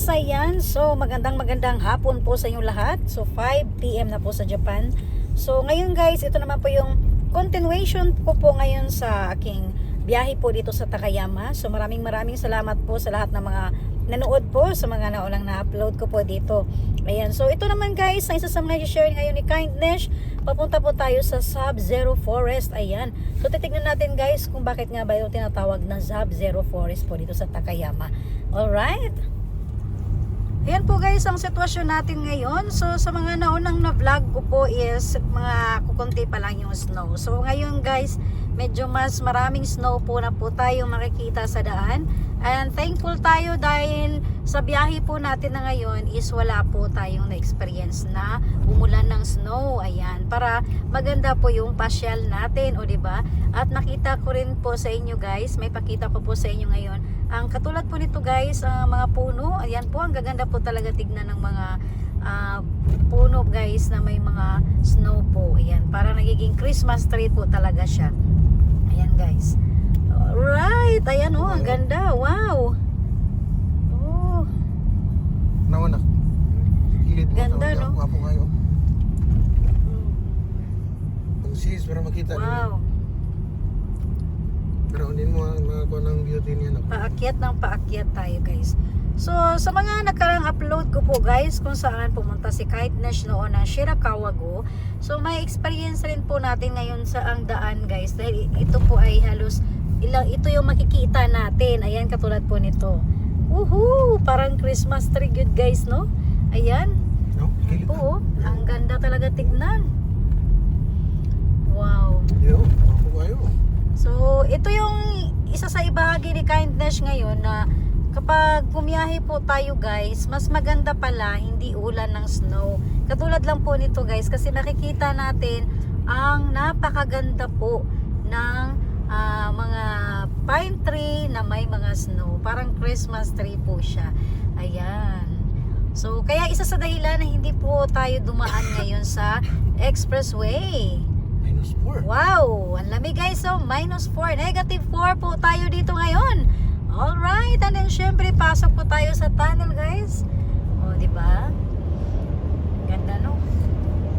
guys, ayan. So magandang hapon po sa inyong lahat. So 5 PM na po sa Japan. So ngayon guys, ito naman po yung continuation po ngayon sa aking biyahe po dito sa Takayama. So maraming salamat po sa lahat ng mga nanood po sa mga naunang na-upload ko po dito. Ayan. So ito naman guys, ang isa sa mga i-share ngayon ni Kindness, papunta po tayo sa Sub-Zero Forest. Ayan. So titignan natin guys kung bakit nga ba ito tinatawag na Sub-Zero Forest po dito sa Takayama. Alright. Ayan po guys ang sitwasyon natin ngayon. So sa mga naunang na vlog ko po is mga kukunti pa lang yung snow. So ngayon guys, medyo mas maraming snow po na po tayo makikita sa daan. And thankful tayo dahil sa biyahe po natin na ngayon is wala po tayong na-experience na umulan ng snow. Ayan, para maganda po yung pasyal natin, o diba? At nakita ko rin po sa inyo guys, may pakita ko po sa inyo ngayon. Ang katulad po nito guys, mga puno, ayan po, ang gaganda po talaga tignan ng mga puno guys na may mga snow po. Ayan, para nagiging Christmas tree po talaga siya. Ayan guys. Alright, ayan oh, ang ganda. Wow. Oh. Nawanak. Gilid mo. Ganda no? Wapo kayo. Pag-sis para makita. Wow. Pero hindi mo makakuha ng beauty niya. No? Paakyat tayo guys. So sa mga nakarang upload ko po guys kung saan pumunta si Kindness noon ng Shirakawa-go. So may experience rin po natin ngayon sa ang daan guys. Dahil ito po ay halos ito yung makikita natin. Ayan, katulad po nito. Woohoo! Parang Christmas tree good guys, no? Ayan. No? Oo, ang ganda talaga tignan. Wow. Yo, wapo kayo. So, ito yung isa sa ibahagi ni Kindness ngayon na kapag bumiyahe po tayo guys, mas maganda pala hindi ulan ng snow. Katulad lang po nito guys kasi makikita natin ang napakaganda po ng mga pine tree na may mga snow. Parang Christmas tree po siya. Ayan. So, kaya isa sa dahilan na hindi po tayo dumaan ngayon sa expressway. -4. Wow! Ang lamig guys. So, -4. -4 po tayo dito ngayon. Alright. And then, syempre, pasok po tayo sa tunnel guys. O, diba? Ganda no?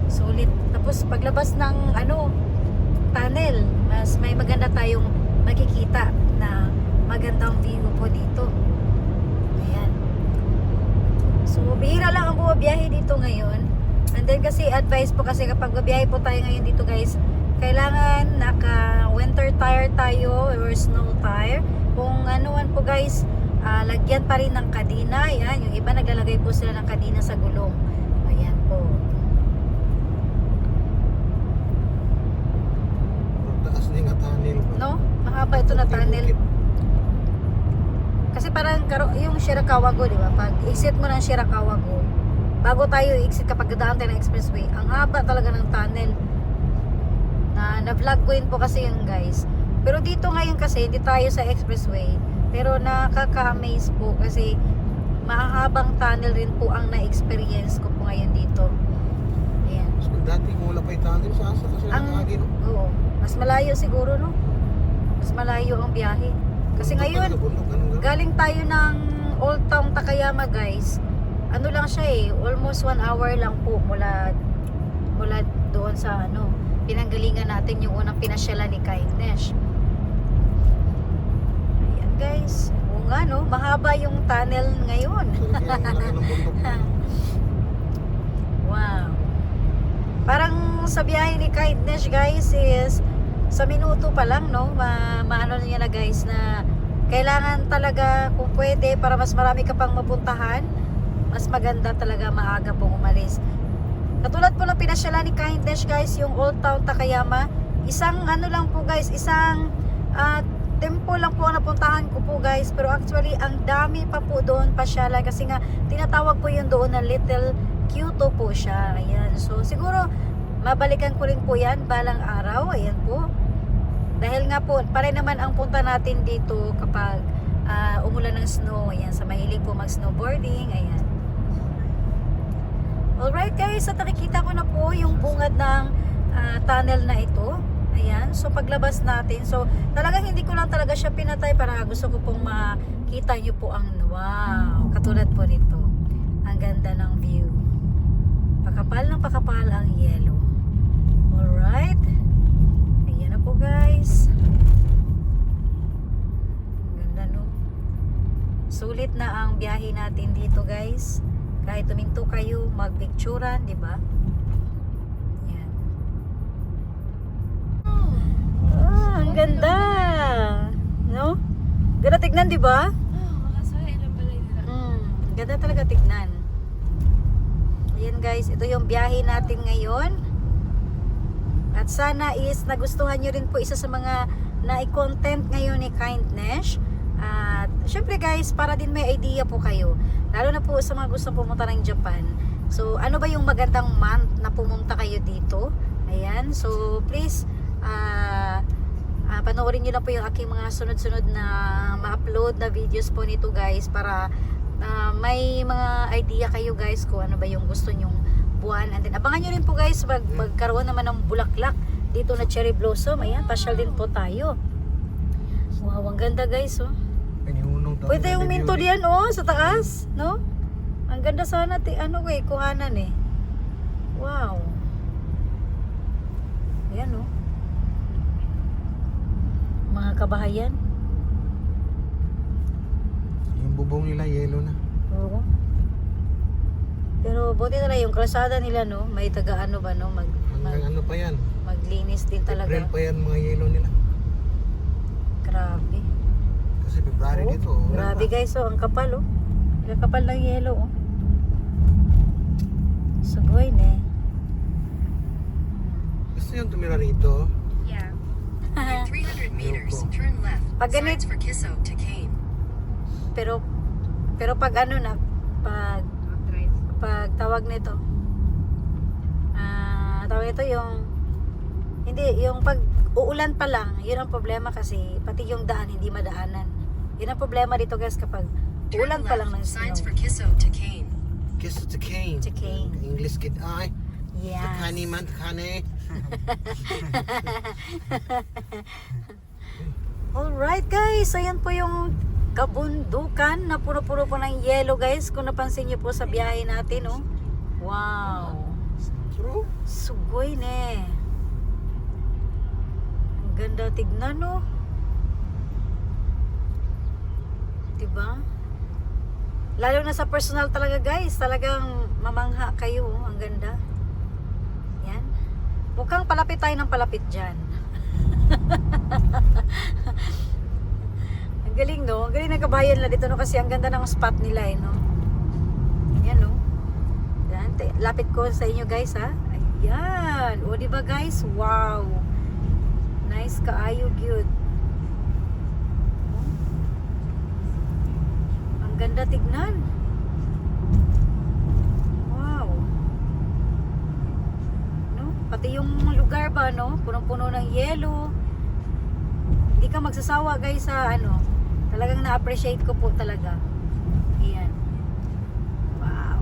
Sulit. Tapos, paglabas ng tunnel, mas may maganda tayong makikita na magandang view po dito. Ayan. So, bihira lang ang bumabiyahe dito ngayon. And then kasi advice po kasi kapag babiyahe po tayo ngayon dito guys, kailangan naka winter tire tayo or snow tire. Kung anuan po guys, lagyan pa rin ng kadena. Ayan, yung iba naglalagay po sila ng kadena sa gulong. Ayan po. Taas din nga tunnel. No? Mahaba ito na tunnel. Kasi parang yung Shirakawa-go, di ba? Pag exit mo ng Shirakawa-go, bago tayo i-exit kapag dadaan tayo ng expressway, ang haba talaga ng tunnel. Na-vlog ko yun po kasi yun guys. Pero dito ngayon kasi, hindi tayo sa expressway. Pero nakaka-amaze po kasi mahahabang tunnel rin po ang na-experience ko po ngayon dito. Ayan. So, dati kung wala pa yung tunnel sa asa kasi nakagi, no? Oo. Mas malayo siguro, no? Mas malayo ang biyahe. Kasi ngayon, galing tayo ng Old Town Takayama guys. Ano lang siya eh, almost 1 hour lang po mula doon sa pinanggalingan natin yung unang pinasyalan ni Kindness. Ayan guys. Oo nga no, mahaba yung tunnel ngayon. Wow. Parang sa biyahe ni Kindness guys is sa minuto pa lang no, maano niya na guys na kailangan talaga kung pwede para mas marami ka pang mapuntahan, mas maganda talaga maaga pong umalis. Katulad po ng pinasyalan ni Kindness guys, yung Old Town Takayama, isang lang po guys, isang tempo lang po ang napuntahan ko po guys, pero actually ang dami pa po doon pasyalan kasi nga tinatawag po yun doon na Little Kyoto po siya. Ayan, so siguro mabalikan ko rin po yan balang araw. Ayan po, dahil nga po pare naman ang punta natin dito kapag umulan ng snow. Ayan, sa mahilig po mag snowboarding. Ayan. Alright guys, at nakikita ko na po yung bungad ng tunnel na ito. Ayan, so paglabas natin, so talagang hindi ko lang talaga siya pinatay para gusto ko pong kita nyo po ang wow, katulad po nito. Ang ganda ng view. Pakapal ng pakapal ang yellow. Alright. Ayan na po guys. Ang ganda no. Sulit na ang biyahe natin dito guys. Kahit tuminto kayo, magpicturan, di ba? Yan. Ang ganda. No? Ganda tignan, di ba? Ganda talaga tignan. Ayan guys, ito yung biyahe natin ngayon. At sana is nagustuhan nyo rin po isa sa mga na-content ngayon ni Kindness. At syempre guys, para din may idea po kayo. Lalo na po sa mga gustong pumunta ng Japan. So, ano ba yung magandang month na pumunta kayo dito? Ayan, so please, panoorin nyo lang po yung aking mga sunod-sunod na ma-upload na videos po nito guys para may mga idea kayo guys kung ano ba yung gusto nyong buwan. And then abangan nyo rin po guys magkaroon naman ng bulaklak dito na cherry blossom. Ayan, pasyal din po tayo. Wow, ang ganda guys oh. Pwede yung minto diyan oh sa taas, no? Ang ganda sana kuhanan eh. Wow. Ayan oh. Mga kabahayan. Yung bubong nila yellow na. Oo. Pero buti na lang yung kalsada nila no, may taga ano ba no, Hanggang ano pa yan? maglinis din talaga. April pa yan mga yellow nila. Grabe. Kasi February Oh, dito. grabe guys oh, ang kapal oh. Ang kapal ng yellow oh. Sugoy ne. Gusto nyo tumira rito? Yeah. In 300 meters, Ayoko. turn left. Pag ganit- Signs for Kiso to Kane. Pero pag ano na, pag tawag nito, tawag ito yung pag uulan pa lang, yun ang problema kasi pati yung daan hindi madaanan. Yun ang problema dito guys kapag Turn ulan pa lang ng left. Signs snow. for Kiso to Kane. Kiss to cane. To cane. English kid ay. Yes. Takani man, takani. Alright guys, ayan po yung kabundukan na puro-puro po ng yellow guys. Kung napansin niyo po sa biyahe natin oh. Wow. True. Sugoy ne. Ang ganda tignan no. Diba? Lalo na sa personal talaga guys, talagang mamangha kayo oh. Ang ganda. Yan. Mukhang palapit tayo ng palapit dyan. Ang galing no? Ang galing ng kabayan na dito no kasi ang ganda ng spot nila eh no. Yan no. Yan, lapit ko sa inyo guys ha. Ayan. O diba guys? Wow. Nice kaayo gyud. Ang ganda tignan. Wow. No? Pati yung lugar ba no? Punong-puno ng yelo. Hindi ka magsasawa guys sa ano. Talagang na-appreciate ko po talaga. Ayan. Wow.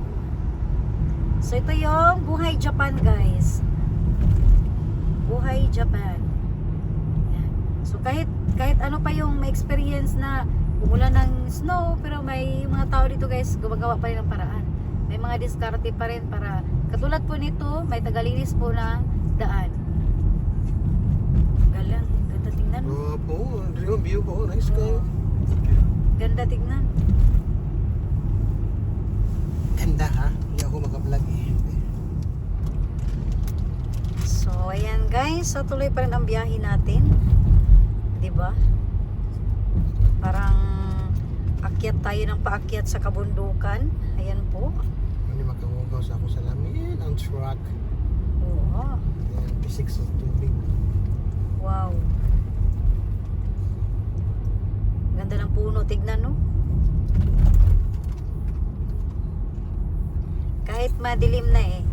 So ito yung Buhay Japan guys. Buhay Japan. Ayan. So kahit ano pa yung may experience na umulan ng snow, pero may mga tao dito guys, gumagawa pa rin ng paraan. May mga diskarte pa rin para, katulad po nito, may tagalinis po na daan. Galang, ganda tingnan. Oo po, yung view ko, nice ka. Ganda tingnan. Ganda ha? Hindi ako makablog eh. So, ayan guys, so tuloy pa rin ang biyahe natin. 'Di ba? Parang akyat tayo ng paakyat sa kabundukan. Ayan po. Hindi makamugaw sa ako sa lamin, ang truck. Oo. Ayan, pisik sa tubig. Wow. Ganda ng puno, tignan no. Kahit madilim na eh.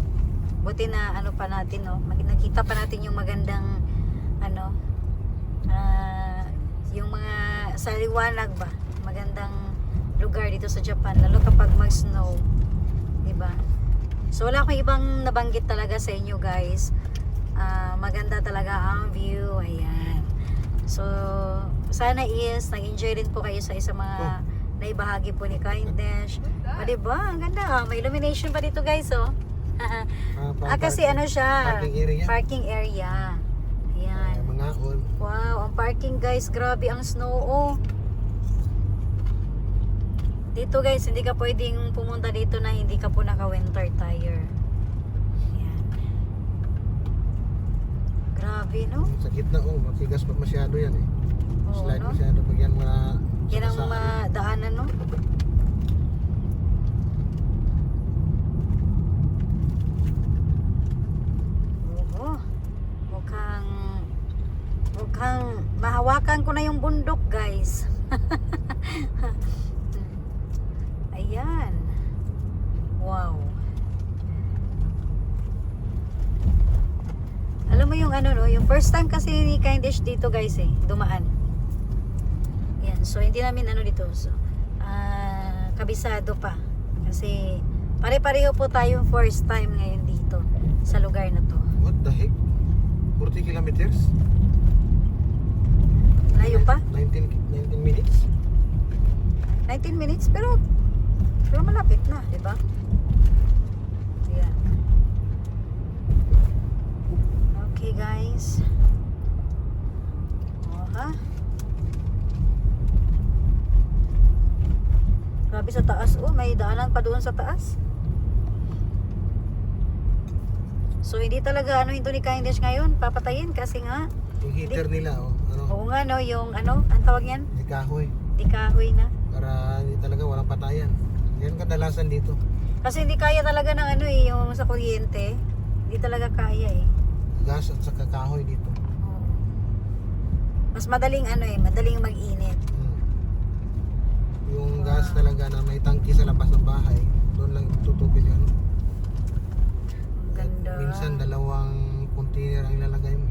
Buti na ano pa natin no. Nakita pa natin yung magandang ano yung mga sa liwanag ba. Magandang lugar dito sa Japan lalo kapag mag-snow. 'Di ba? So wala akong ibang nabanggit talaga sa inyo guys. Maganda talaga ang view. Ayan. So sana is nag-enjoy din po kayo sa mga naibahagi po ni Kindness. O, diba? Ang ganda. May illumination pa dito, guys, oh. Kasi ano siya? Parking area. Parking area. Ayan. Mga on. Wow, ang parking, guys. Grabe ang snow, oh. Dito, guys, hindi ka pwedeng pumunta dito na hindi ka po naka-winter tire. Ayan. Grabe, no? Sa gitna, matigas pa masyado yan eh. Oo, Slide no? masyado pag yan mga... Yan ang sasaan. madaanan, no? Oo. Mukhang mahawakan ko na yung bundok, guys. Ayan. Wow. Alam mo yung ano, no? Yung first time kasi ni Kindness dito, guys, dumaan. Yan. So, hindi namin ano dito. So, kabisado pa. Kasi, pare-pareho po tayong first time ngayon dito sa lugar na to. What the heck? 40 kilometers? Layo pa? 19 minutes? 19 minutes, pero malapit na, di ba? Ayan. Okay, guys. Ha? Grabe sa taas, may daanan pa doon sa taas. So, hindi talaga ito ni Kindness ngayon, papatayin kasi nga, Yung heater nila, oo nga, no, yung ang tawag yan? di kahoy. Di kahoy na. Para hindi talaga walang patayan. Yan kadalasan dito. Kasi hindi kaya talaga ng yung sa kuryente. Hindi talaga kaya Gas at saka kahoy dito. Oo. Mas madaling madaling mag-init. Yung Wow. gas talaga na may tangki sa labas ng bahay, doon lang tutupin yan. Ang ganda. Minsan dalawang container ang ilalagay mo.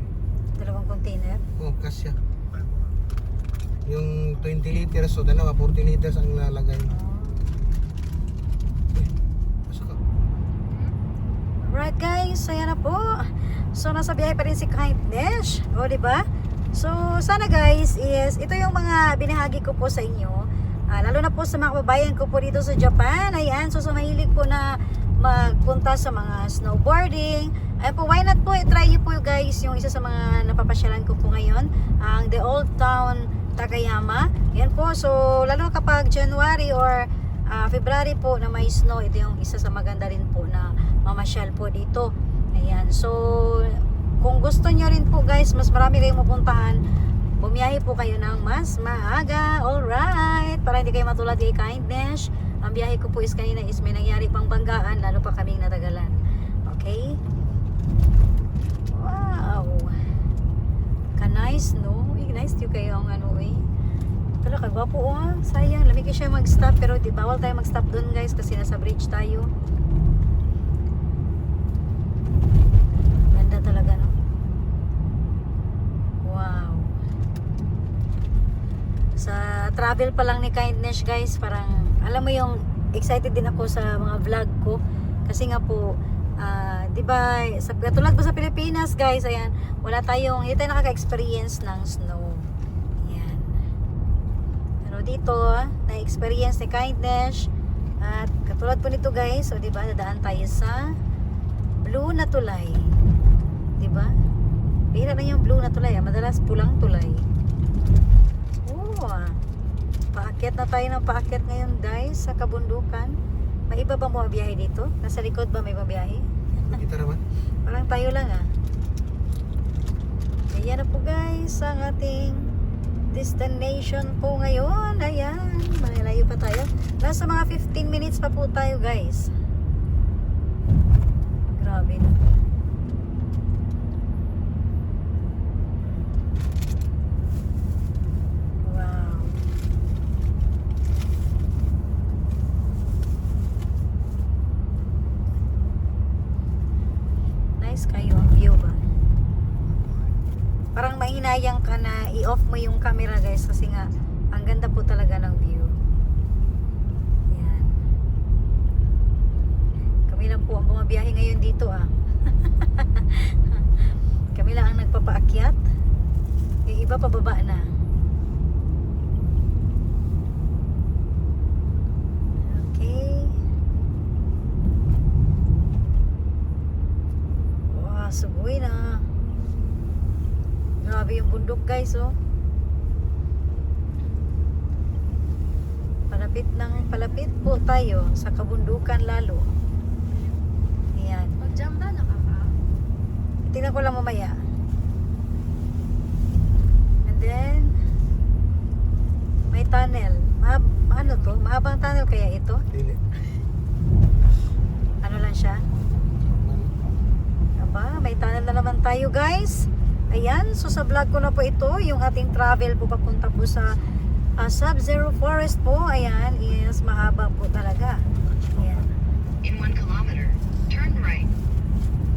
Dalawang container. Kasya. Yung 20 liters o dalawa, 40 liters ang ilalagay mo. Pasok ka. Alright, guys, ayan na po. So nasa biyahe pa rin si Kindness. O, di ba? So sana, guys, ito yung mga binahagi ko po sa inyo. Lalo na po sa mga kababayan ko po dito sa Japan. Ayan, so mahilig po na magpunta sa mga snowboarding. Ayan po, why not po, try nyo po, guys, yung isa sa mga napapasyalan ko po ngayon, ang The Old Town Takayama. Ayan po, so lalo kapag January or February po na may snow, ito yung isa sa maganda rin po na mamasyal po dito. Ayan, so kung gusto nyo rin po, guys, mas marami kayong mapuntahan, bumiyahe po kayo ng mas maaga. Alright, para hindi kayo matulad kay Kindness. Ang biyahe ko po is kanina is may nangyari pang banggaan, lalo pa kaming natagalan. Okay? Wow! Ka-nice, no? Nice yung kayo ang Tala, kagwapo sayang, lamig ko siya mag-stop, pero di bawal tayo mag-stop doon, guys, kasi nasa bridge tayo. Ganda talaga, no? Wow! Sa travel pa lang ni Kindness, guys, parang alam mo yung excited din ako sa mga vlog ko kasi nga po di ba katulad po sa Pilipinas, guys, ayan, hindi tayo nakaka-experience ng snow. Ayan. Pero dito na-experience ni Kindness at katulad po nito, guys, so di ba dadaan tayo sa blue na tulay, di ba? Bihira na yung blue na tulay, madalas pulang tulay. Paakyat na tayo ng paakyat ngayon, guys, sa kabundukan. May iba bang bumabiyahe dito? Nasa likod ba may babiyahe? Kita naman. Parang tayo lang Ayan na po, guys, ang ating destination po ngayon. Ayan, malayo pa tayo. Nasa mga 15 minutes pa po tayo, guys. Grabe na. Kayo ang view ba? Parang mahinayang ka na i-off mo yung camera, guys, kasi nga ang ganda po talaga ng view. Ayan. Kami lang po ang bumabiyahe ngayon dito Kami lang ang nagpapaakyat. Yung iba pababa na. Uwi na. Grabe yung bundok guys, oh. Palapit po tayo sa kabundukan lalo. Ayan. Mag-jump na nakaka. Tingnan ko lang mamaya. And then, may tunnel. Ano to? Mahabang tunnel kaya ito? Dili. Ano lang siya? Aba, may tunnel na naman tayo guys. Ayan, so sa vlog ko na po ito, yung ating travel po papunta po sa Sub-Zero Forest po. Ayan, yes, mahaba po talaga. Ayan. In 1 kilometer, turn right.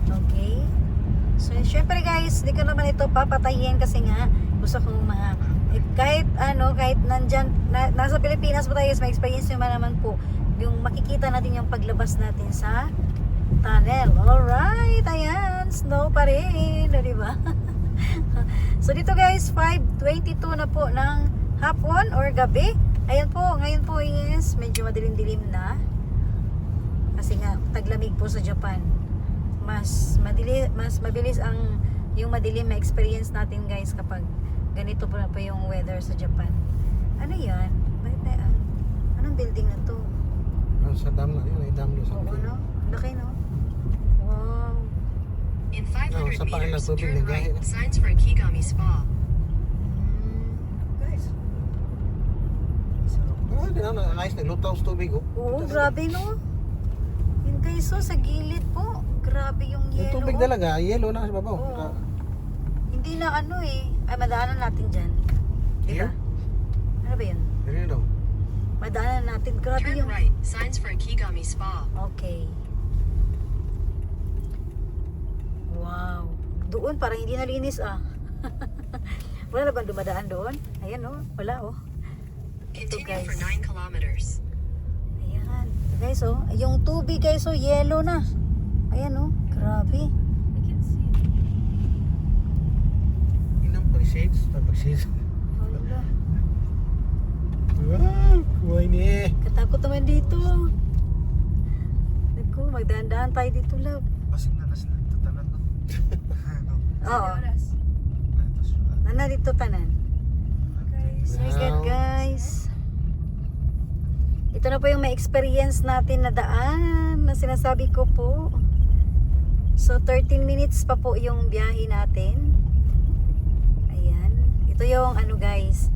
Okay. So, syempre guys, di ko naman ito papatayin kasi nga gusto kong kahit nandyan, nasa Pilipinas po tayo guys, may experience nyo naman po yung makikita natin yung paglabas natin sa tunnel. Alright, ayan, snow pa rin, di ba? So dito guys, 5:22 na po ng hapon or gabi. Ayan po, ngayon po is medyo madilim-dilim na. Kasi nga taglamig po sa Japan. Mas mabilis ang yung madilim na experience natin guys kapag ganito po na po yung weather sa Japan. Ano 'yan? Bakit na anong building na 'to? Sa dam na yun, may dam doon sa Oo, akin. no? Laki, no? Wow. In 500 sa paan meters, ng tubig, turn nagahe right. na. Signs for Kigami Spa. Guys. Ah, di na, nice, naglutaw sa tubig, oh. Oo, grabe no. Yun guys, so sa gilid po. Grabe yung Yung yellow. tubig talaga, yellow na sa babaw. Oo. Ka- Hindi na ano eh. Ay, madaanan natin dyan. Di ba? Here? Ano ba yun? Ano yun daw? Madaanan natin. Grabe Turn yung... right. Signs for Kigami Spa. Okay. Wow. Doon parang hindi nalinis ah. Wala na bang dumadaan doon? Ayan oh. Wala oh. Ito Continue guys. for 9 kilometers. Ayan. Guys oh. Yung tubig guys oh. Yellow na. Ayan oh. Grabe. I can see it. Inang pag-shades, pag-shades. Wala. Wow, kuhay ni. Katakot naman dito. Naku, magdahan-dahan tayo dito love. Basig na nas nito tanan no. Oo. Oras. Nana dito tanan. Guys. Oh my God, guys. Ito na po yung may experience natin na daan na sinasabi ko po. So 13 minutes pa po yung biyahe natin. Ayan. Ito yung ano guys,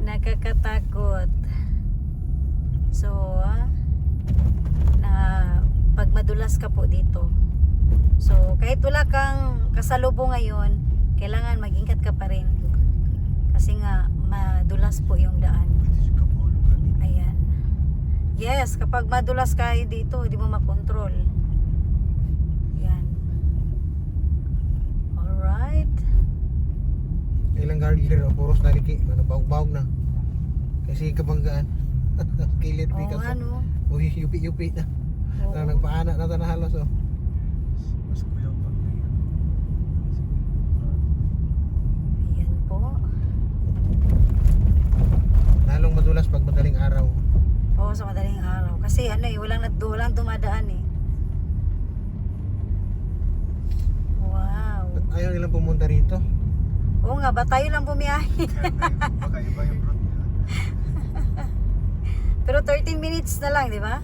nakakatakot. So na pag madulas ka po dito. So kahit wala kang kasalubong ngayon, kailangan mag-ingat ka pa rin. Kasi nga madulas po yung daan. Ayan. Yes, kapag madulas kayo dito, hindi mo makontrol. Ayan. Alright. Ilang guardrail, puros naliki, bawg na. Kasi kabanggaan. Kilit di Oo ka. nga no. Uy, yupi-yupi na. Oo. Nagpaana na ta na halos, oh. Mas kuyaw pag Ayan po. Lalong madulas pag madaling araw. Oo, sa madaling araw. Kasi ano eh, walang dumadaan eh. Wow. Ayaw nilang pumunta rito. Oo nga, ba tayo lang bumiyahe? baka iba yung route nila. Pero 13 minutes na lang, di ba?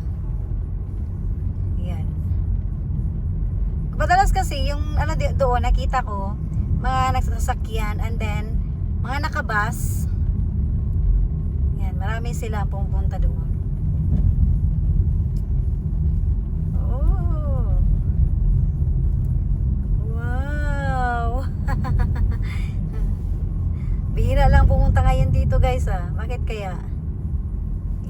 Yan. Madalas kasi yung ano doon nakita ko mga nagsasakyan and then mga nakabas. Yan, marami sila pumunta doon. Oh. Wow. Bihira lang pumunta ngayon dito, guys ah. Bakit kaya?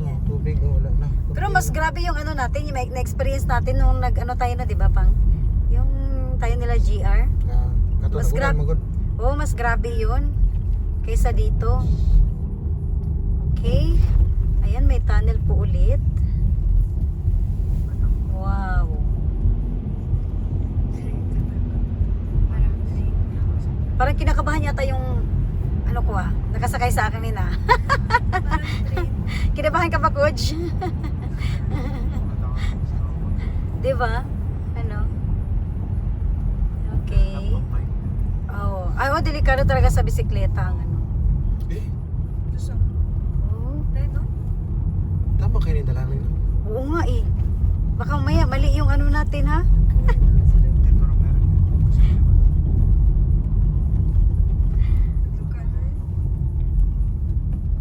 Oh, tubig, oh, wala na. Pero mas grabe yung ano natin, yung na-experience natin nung nag-ano tayo na, di ba, Pang? Yung tayo nila GR. Mas grab- Oo, mas grabe yun kaysa dito. Okay. Ayan, may tunnel po ulit. Wow. Parang train. Parang kinakabahan yata yung ano ko nakasakay sa akin nina. Parang train. Kinabahan ka ba, Coach? Di ba? Ano? Okay. oh, delikado talaga sa bisikleta ang ano. Eh, Gusto. Oh, Dahil no? tama kayo ni dalamin. oo nga eh. Baka maya mali yung ano natin ha. Hindi, pero meron. Mas kuyaw. Ito ka na.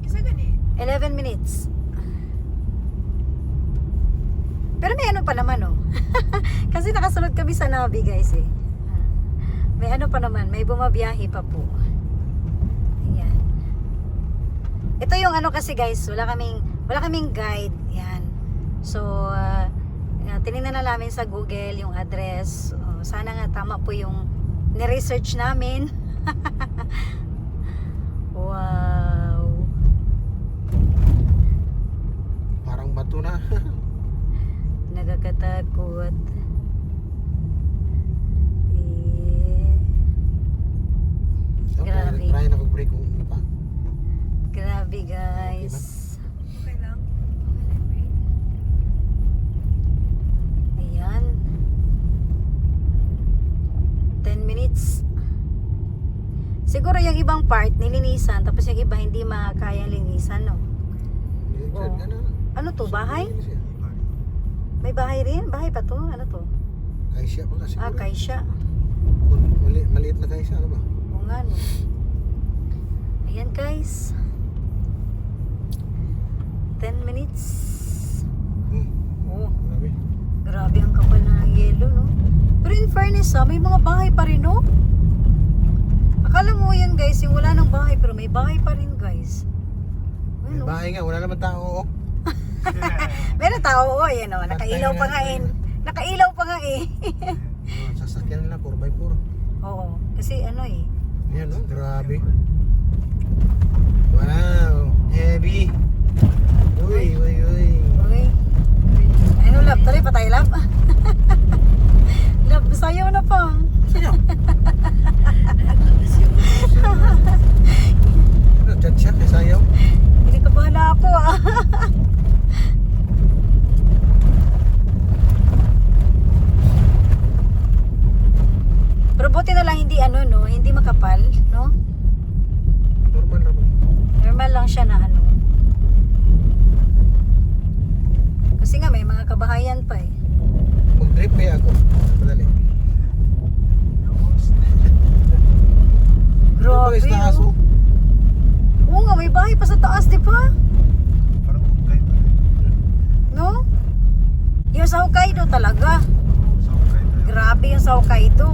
Kisa gani. 11 minutes. Pero may ano pa naman oh. Kasi nakasunod kami sa Navi guys eh. May ano pa naman, may bumabiyahe pa po. Ayan. Ito yung ano kasi guys, wala kaming guide. Yan. So, tinignan na namin sa Google yung address. Sana nga tama po yung ni-research namin. Wow. Parang bato na. Nagkakatakot. Eh, Grabe. Try na mag-break kung pa. grabe guys. Okay lang. Okay lang, wait. Ayan. 10 minutes. Siguro yung ibang part nilinisan, tapos yung iba hindi makakayang linisan, no? Oo. Ano to, bahay? May bahay rin? Bahay pa to? Ano to? Kaisya pa nga siguro. Ah, kaisya. Maliit na kaisya, ano ba? Oo nga, no? Ayan guys. 10 minutes. Oh, Grabe. grabe ang kapal na yelo, no? Pero in fairness, may mga bahay pa rin, no? Akala mo yan guys, yung wala ng bahay, pero may bahay pa rin guys. May Ano? bahay nga, wala naman tao. Oh. Meron tao, oh, ayan, oh, nakailaw pa nga eh. Nakailaw pa nga eh. Sasakyan nila, 4x4. Oo, kasi ano eh. Yan, no? Grabe. Wow, heavy. Uy, uy, uy. Okay. Ano, lab, tuloy pa tayo, lab. Lab, sayaw na pa. Sino? Ano, chat siya, kay sayaw. Hindi ka bahala ako ah. Pero buti na lang hindi ano no, hindi makapal, no? Normal naman. Normal lang siya na ano. Kasi nga may mga kabahayan pa eh. Mag-trip kaya ako. Madali. Grabe. Ano ba, na aso? Oh. Oo nga, may bahay pa sa taas, di ba? Parang Hokkaido eh. No? Yung sa Hokkaido talaga. Sa Hokkaido. Grabe yung sa Hokkaido.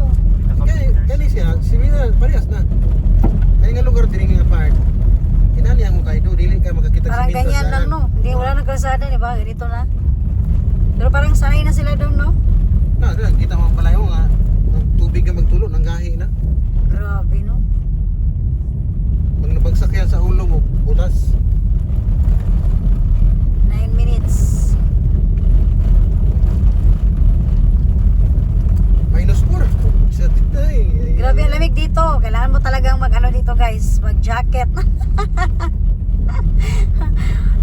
Kani siya, similar, parehas na. Kani nga lugar din nga part. Kinani ang Hokkaido, dili ka makakita Parang ganyan lang, no? Hindi, wala nang kalsada, di ba? Ganito na. Pero parang sanay na sila doon, no? Na, kita mo palayo nga. Ang tubig nga magtulo, nanggahi na. Grabe, no? Pag nabagsak yan sa ulo mo, butas. 9 minutes. -4. Sa titay. Grabe ang lamig dito. Kailangan mo talagang mag-ano dito, guys. Mag-jacket.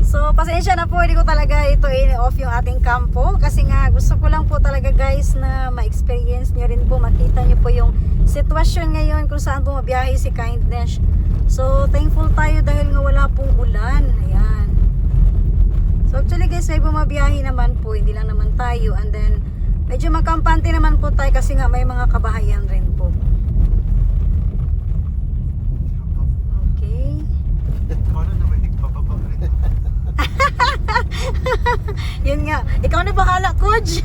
So, pasensya na po. Hindi ko talaga ito off yung ating kampo. Kasi nga, gusto ko lang po talaga, guys, na ma-experience nyo rin po. Makita nyo po yung sitwasyon ngayon kung saan bumabiyahe si Kindness. So, thankful tayo dahil nga wala pong ulan. Ayan. So, actually, guys, may bumabiyahe naman po. Hindi lang naman tayo. And then, medyo magkampante naman po tayo kasi nga may mga kabahayan rin po. Okay. Paano naman nagpapababa rin? Yun nga. Ikaw na bahala, Coach.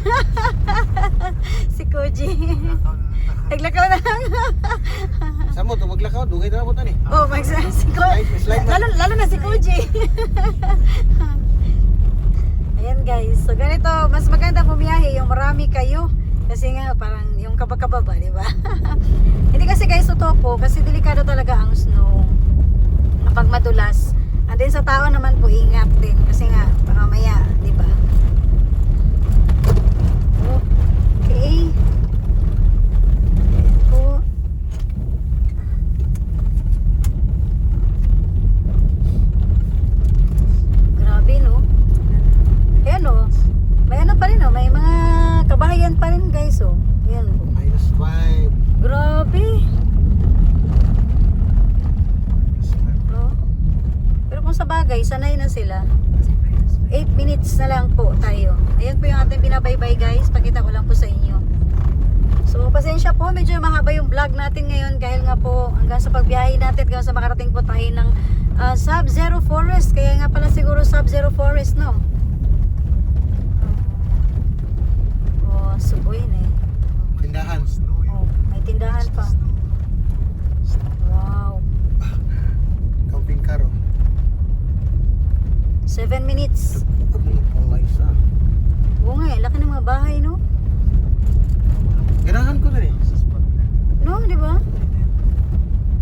Si Koji. Naglakaw na lang. Sa mo, maglakaw, dugay na mo tani. Oh, si Koji. Slide na. Lalo na si Koji. Ayan guys. So ganito, mas maganda bumiyahe yung marami kayo. Kasi nga parang yung kabakababa, di ba? Hindi kasi guys totoo kasi delikado talaga ang snow. Kapag madulas. And then sa tao naman po ingat din kasi nga baka mamaya, di ba? Okay. Ayan po. Grabe no? Ayan o. May ano pa rin o. May mga kabahayan pa rin guys o. Ayan po. -5. Grabe. kung sa bagay, sanay na sila. 8 minutes na lang po tayo. Ayan po yung ating binabaybay guys. Pakita ko lang po sa inyo. So, pasensya po. Medyo mahaba yung vlog natin ngayon. Dahil nga po, hanggang sa pagbiyahe natin, hanggang sa makarating po tayo ng Sub-Zero Forest. Kaya nga pala siguro Sub-Zero Forest, no? Oh, suboy na eh. Tindahan. Snow yun. Oh, may tindahan pa. Wow. Camping car. 7 minutes. Mga palay sa. Oo nga eh, laki ng mga bahay, no? Ganahan ko na rin. Sa spot na yun. No, di ba?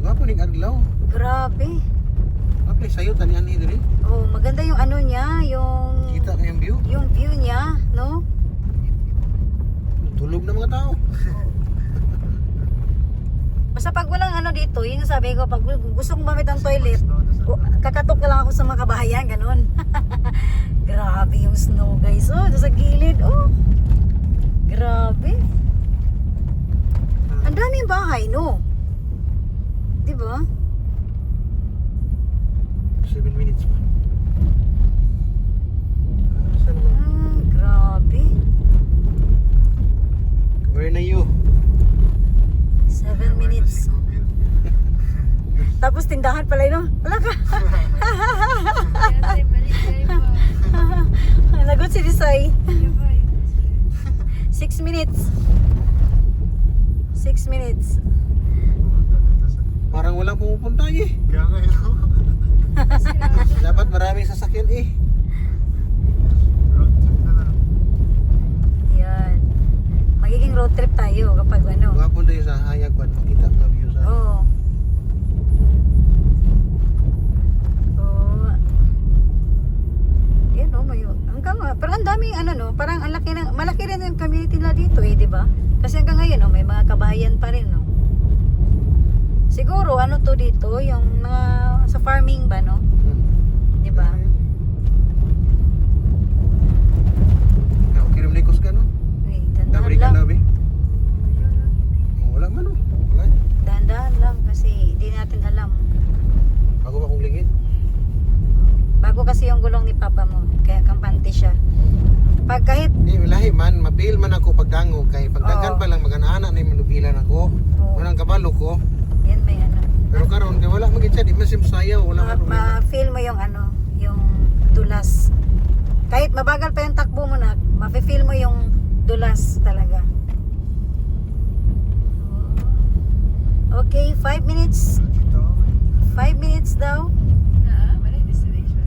Gapo ning adlaw. Grabe. Apply sayo tanian ni diri. Oh, maganda yung ano niya, Kita kayong view. yung view niya, no? Tulog na mga tao. Basta pag walang ano dito, yung sabi ko, pag gusto kong gamit ang toilet, Snow na sa kakatok na lang ako sa mga kabahayan, ganun. Grabe yung snow, guys. Oh, doon sa gilid, oh. Grabe. Ang daming bahay, no? Di ba? 7 minutes pa. Saan naman? Grabe. Where na you? 7 Where na minutes. si Google? Tapos tindahan pala yun, no? Wala ka. Kasi mali kayo pa. Lagot si Disay. Yabay. 6 minutes. 6 minutes. Pumunta dito sa... Parang walang pumupunta eh. Kaya ngayon. Dapat maraming sasakyan eh. Road trip na lang. Yan. Magiging road trip tayo kapag ano. Gwapo doon sa hayag kwan makita ang view sa. Oo. Oh. Yan oh, may hanggang pero ang daming ano no, parang ang laki ng malaki rin yung community nila dito eh, di ba? Kasi hanggang ngayon oh, may mga kabahayan pa rin no. Siguro ano to dito, yung mga sa farming ba no? Di ba? Okay rin likos ka no? Uy, dandahan Dabri ka lang. na be. Wala man oh. Wala. Dahan-dahan lang kasi di natin alam. Bago ba kong ligid? Bago kasi yung gulong ni Papa mo, kaya kampante siya. Pag kahit Di lahi man mapil man ako pagdango kay pagdagan Oo. pa lang magana-ana na manubilan ako. Oo. Unang kabalo ko. yan may ano, Pero karon kay wala magid siya di man siya sayaw wala man problema. ma-feel mo yung ano, yung dulas. Kahit mabagal pa yung takbo mo na, ma-feel mo yung dulas talaga. Okay, 5 minutes. Dito. 5 minutes daw. Mali destination.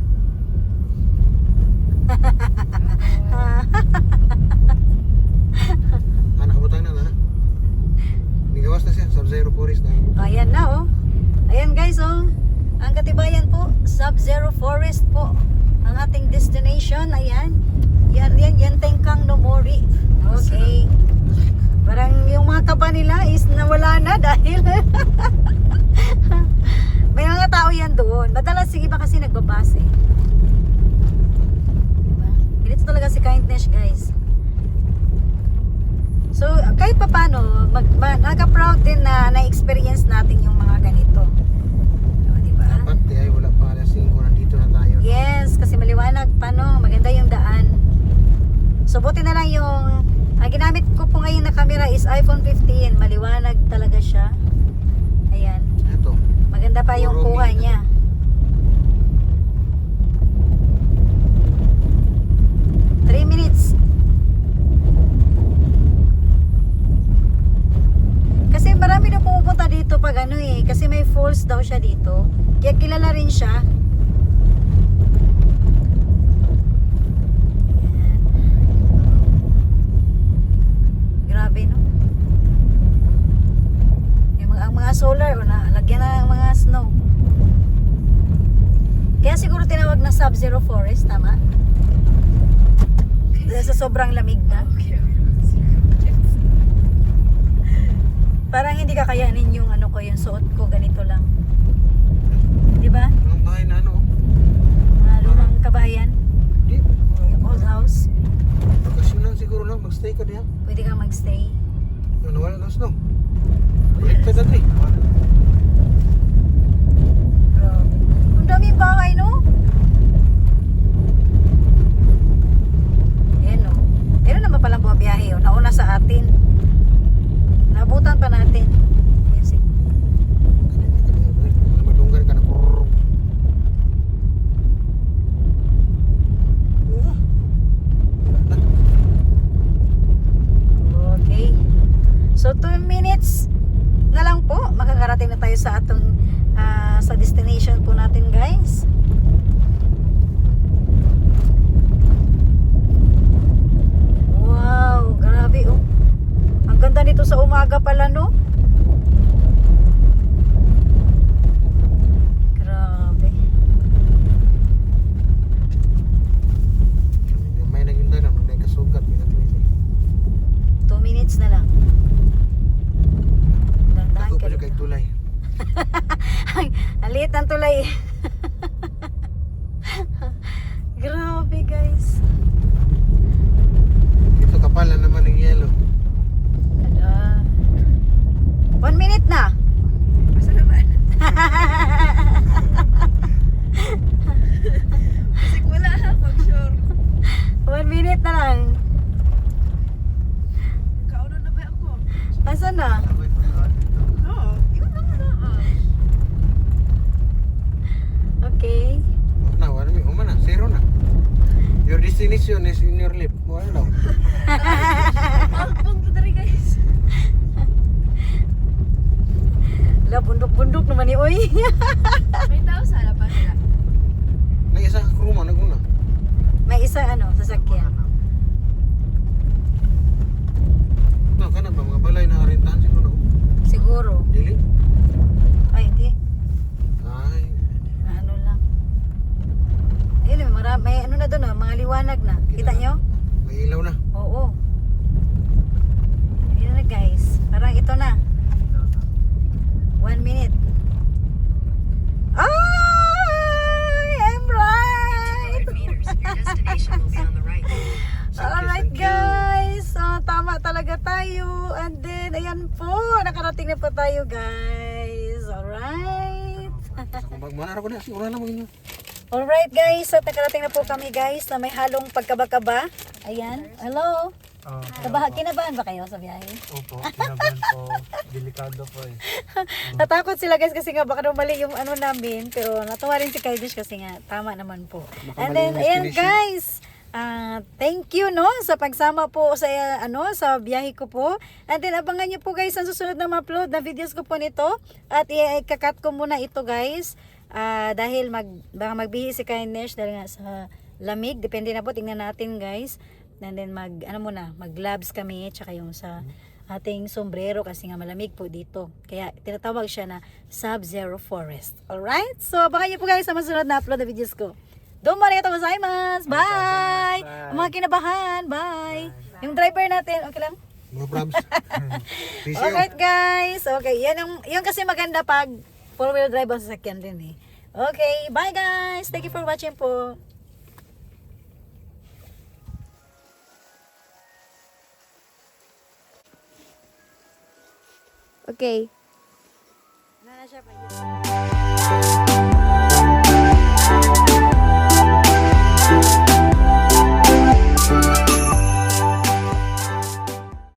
Anak mo tayo na na. Nigawas na siya Sub-Zero Forest na. Ayan na oh. Ayan guys oh. Ang Katibayan po, Sub-Zero Forest po. Ang ating destination, ayan. Yan Tengkang no Mori. Okay. Parang yung mga kaba nila is nawala na dahil may mga tao yan doon. Madalas yung iba kasi nagbabase. Diba? Ganito talaga si kindness guys. So kahit pa paano, nagka-proud din na na-experience natin yung mga ganito. O, diba? Dapat di ay wala pa alas 5 nandito na tayo. Yes, kasi maliwanag pa no, maganda yung daan. So buti na lang yung ang ginamit ko po ngayon na camera is iPhone 15. Maliwanag talaga siya. Ayan. Ito. Maganda pa yung Puro kuha mid. niya. 3 minutes. Kasi marami na pumupunta dito pag ano eh. Kasi may falls daw siya dito. Kaya kilala rin siya. Grabe no. Yung ang mga solar o na lagyan na ng mga snow. Kaya siguro tinawag na Sub-Zero Forest, tama? Dahil sa sobrang lamig na. Parang hindi kakayanin yung ano ko, yung suot ko ganito lang. 'Di ba? Ang bahay na ano. Mga lumang kabayan, Di. yung old house. Bakasyonan siguro lang magstay ka diha. Pwede kang magstay. Ano wala na snow. Balik ka dati. Grabe. Ang daming bahay, no? Ayan, no? Meron naman palang bumabiyahe, oh. Nauna sa atin. Naabutan pa natin. Ayan, sige. Madunggan ka ng kurong. Okay. So 2 minutes na lang po makakarating na tayo sa atong sa destination po natin, guys. Wow, grabe oh. Ang ganda nito sa umaga pala, no? Grabe. May naging danan, may kasugat. 2 minutes na lang. Dandahan Ako ka pa dito. kay tulay. Ay, alit ang tulay. Grabe, guys. Ito kapalan naman ng yelo. Ala. 1 minute na. Masa naman? Kasi wala ha, pag-sure. 1 minute na lang. Kauna na ba ako? Asan na? Sabay pagkaan dito. Oo, yun lang na. Okay. Na, wala mi. Umana, zero na. Your destination is in your left. Wala daw. Malpong to dari guys. Ala, bundok-bundok naman ni Oy. May tao sa harapan nila. May isa ka kuruma, naguna. May isa sasakyan. No, kana ba mga balay na arintahan siguro na. Siguro. Dili? Ay, hindi. Ay, Ano lang. Ayun, may ano na doon, mga liwanag na. Kita nyo? may ilaw na. Oo. Ayun na, guys. Parang ito na. 1 minute. I'm right! 200 meters, your destination will be on the right. Alright, Thank you. guys. So, tama talaga tayo. And then, ayan po. Nakarating na po tayo, guys. Alright. Magmana ko na, siguro na mo inyo. Alright, guys. So, nakarating na po kami, guys, na may halong pagkaba-kaba. Ayan. Hello. Kinabahan ba kayo sa biyahe? Opo, kinabahan po. Delikado po eh. Natakot sila, guys, kasi nga baka daw mali yung ano namin. Pero natuwa rin si Kaidish kasi nga tama naman po. And then, yung ayan, destination. guys. Thank you, no, sa pagsama po sa sa biyahe ko po. And then abangan niyo po, guys, ang susunod na ma-upload na videos ko po nito. At i-cut ko muna ito, guys. Dahil baka magbihis si Kaidish dahil nga sa lamig, depende na po, tingnan natin, guys. And then mag-gloves kami, tsaka yung sa ating sombrero kasi nga malamig po dito. Kaya tinatawag siya na Sub-Zero Forest. Alright? So, abangan niyo po, guys, sa masunod na upload na videos ko. Domo arigatou gozaimasu. Bye! Ang mga kinabahan. Bye! Yung driver natin, okay lang? No problems. Peace Alright, guys. Okay, yan kasi maganda pag 4-wheel drive ang sasakyan din eh. Okay, bye, guys. Thank you for watching po. Okay. Ano na siya pa?